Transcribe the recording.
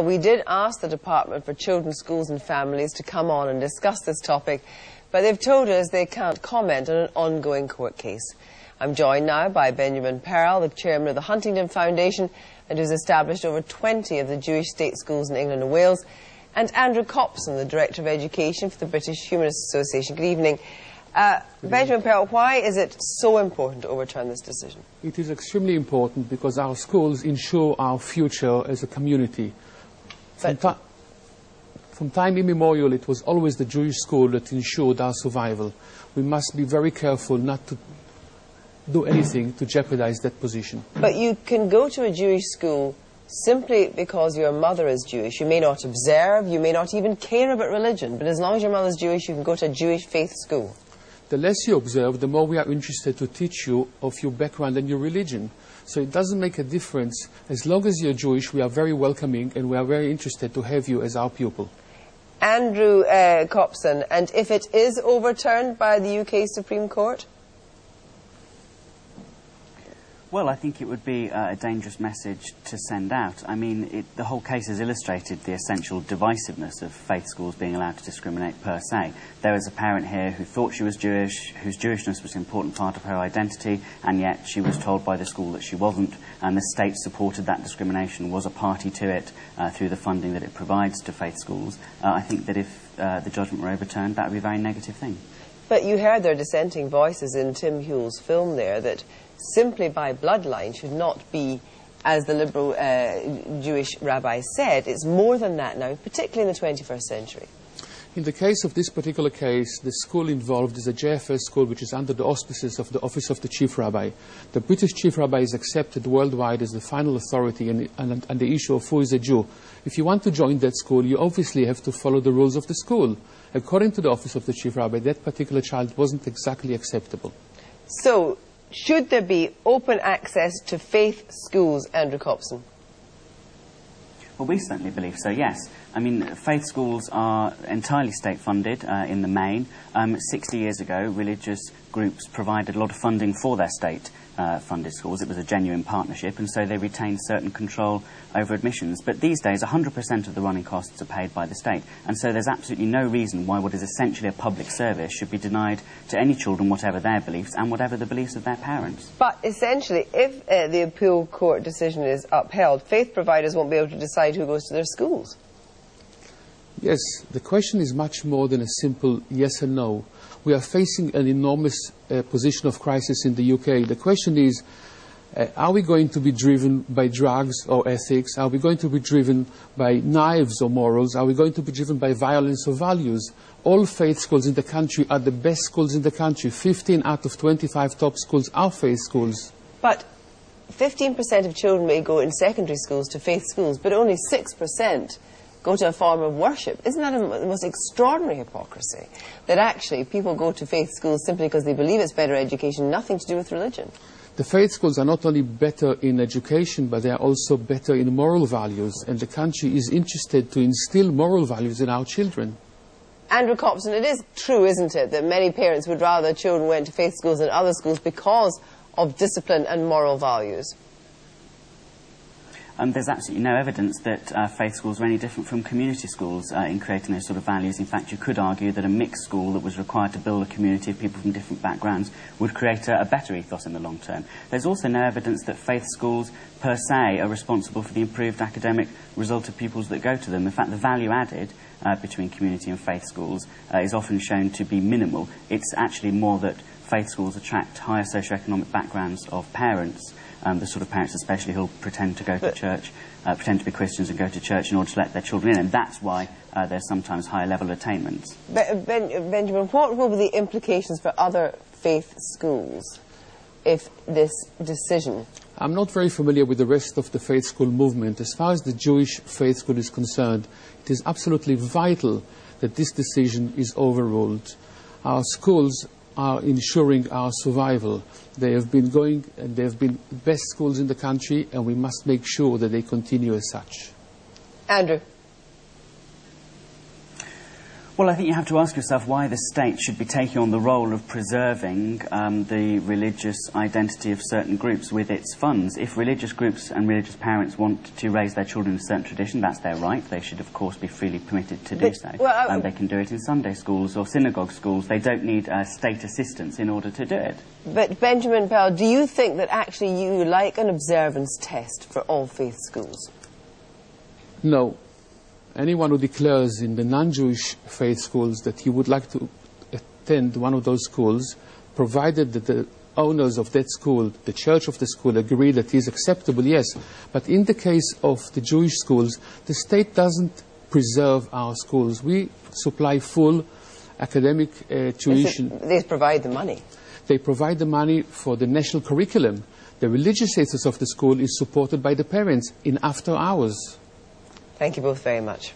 We did ask the Department for Children, Schools and Families to come on and discuss this topic, but they've told us they can't comment on an ongoing court case. I'm joined now by Benjamin Perl, the chairman of the Huntington Foundation, and who's established over 20 of the Jewish state schools in England and Wales, and Andrew Copson, the Director of Education for the British Humanist Association. Good evening. Benjamin Perl, why is it so important to overturn this decision? It is extremely important because our schools ensure our future as a community. From time immemorial, it was always the Jewish school that ensured our survival. We must be very careful not to do anything to jeopardize that position. But you can go to a Jewish school simply because your mother is Jewish. You may not observe, you may not even care about religion, but as long as your mother is Jewish, you can go to a Jewish faith school. The less you observe, the more we are interested to teach you of your background and your religion. So it doesn't make a difference. As long as you're Jewish, we are very welcoming and we are very interested to have you as our pupil. Andrew Copson, and if it is overturned by the UK Supreme Court? Well, I think it would be a dangerous message to send out. I mean, the whole case has illustrated the essential divisiveness of faith schools being allowed to discriminate per se. There was a parent here who thought she was Jewish, whose Jewishness was an important part of her identity, and yet she was told by the school that she wasn't, and the state supported that discrimination, was a party to it through the funding that it provides to faith schools. I think that if the judgment were overturned, that would be a very negative thing. But you heard their dissenting voices in Tim Huell's film there that simply by bloodline should not be, as the liberal Jewish rabbi said. It's more than that now, particularly in the 21st century. In the case of this particular case, the school involved is a JFS school which is under the auspices of the Office of the Chief Rabbi. The British Chief Rabbi is accepted worldwide as the final authority on the issue of who is a Jew. If you want to join that school, you obviously have to follow the rules of the school. According to the Office of the Chief Rabbi, that particular child wasn't exactly acceptable. So, should there be open access to faith schools, Andrew Copson? Well, we certainly believe so, yes. I mean, faith schools are entirely state-funded in the main. 60 years ago, religious groups provided a lot of funding for their state-funded schools. It was a genuine partnership, and so they retained certain control over admissions. But these days, 100% of the running costs are paid by the state, and so there's absolutely no reason why what is essentially a public service should be denied to any children, whatever their beliefs and whatever the beliefs of their parents. But essentially, if the appeal court decision is upheld, faith providers won't be able to decide who goes to their schools. Yes, the question is much more than a simple yes and no. We are facing an enormous position of crisis in the UK. The question is, are we going to be driven by drugs or ethics? Are we going to be driven by knives or morals? Are we going to be driven by violence or values? All faith schools in the country are the best schools in the country. 15 out of 25 top schools are faith schools. But 15% of children may go in secondary schools to faith schools, but only 6% go to a form of worship. Isn't that the most extraordinary hypocrisy? That actually people go to faith schools simply because they believe it's better education, nothing to do with religion. The faith schools are not only better in education, but they are also better in moral values, and the country is interested to instill moral values in our children. Andrew Copson, it is true, isn't it, that many parents would rather their children went to faith schools than other schools because of discipline and moral values? There's absolutely no evidence that faith schools are any different from community schools in creating those sort of values. In fact, you could argue that a mixed school that was required to build a community of people from different backgrounds would create a better ethos in the long term. There's also no evidence that faith schools per se are responsible for the improved academic result of pupils that go to them. In fact, the value added between community and faith schools is often shown to be minimal. It's actually more that faith schools attract higher socioeconomic backgrounds of parents, the sort of parents especially who'll pretend to go to church, pretend to be Christians and go to church in order to let their children in, and that's why there's sometimes higher level attainments. Benjamin, what will be the implications for other faith schools if this decision? I'm not very familiar with the rest of the faith school movement. As far as the Jewish faith school is concerned, it is absolutely vital that this decision is overruled. Our schools are ensuring our survival. They have been going, and they have been the best schools in the country, and we must make sure that they continue as such. Andrew. Well, I think you have to ask yourself why the state should be taking on the role of preserving the religious identity of certain groups with its funds. If religious groups and religious parents want to raise their children in a certain tradition, that's their right. They should, of course, be freely permitted to do so. Well, they can do it in Sunday schools or synagogue schools. They don't need state assistance in order to do it. But, Benjamin Perl, do you think that actually you would like an observance test for all faith schools? No. Anyone who declares in the non-Jewish faith schools that he would like to attend one of those schools, provided that the owners of that school, the church of the school, agree that it is acceptable, yes. But in the case of the Jewish schools, the state doesn't preserve our schools. We supply full academic tuition. They provide the money. They provide the money for the national curriculum. The religious status of the school is supported by the parents in after hours. Thank you both very much.